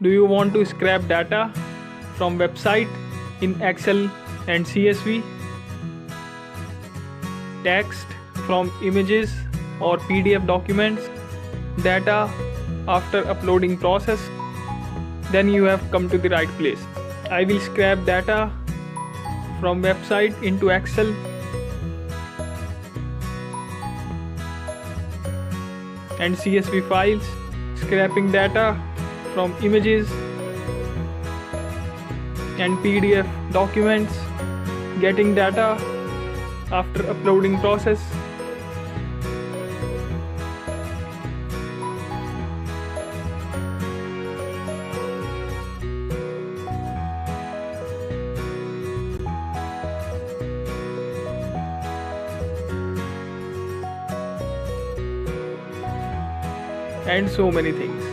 Do you want to scrap data from website in Excel and CSV? Text from images or PDF documents? Data after uploading process? Then you have come to the right place. I will scrap data from website into Excel and CSV files, scrapping data from images and PDF documents, getting data after uploading process. And so many things.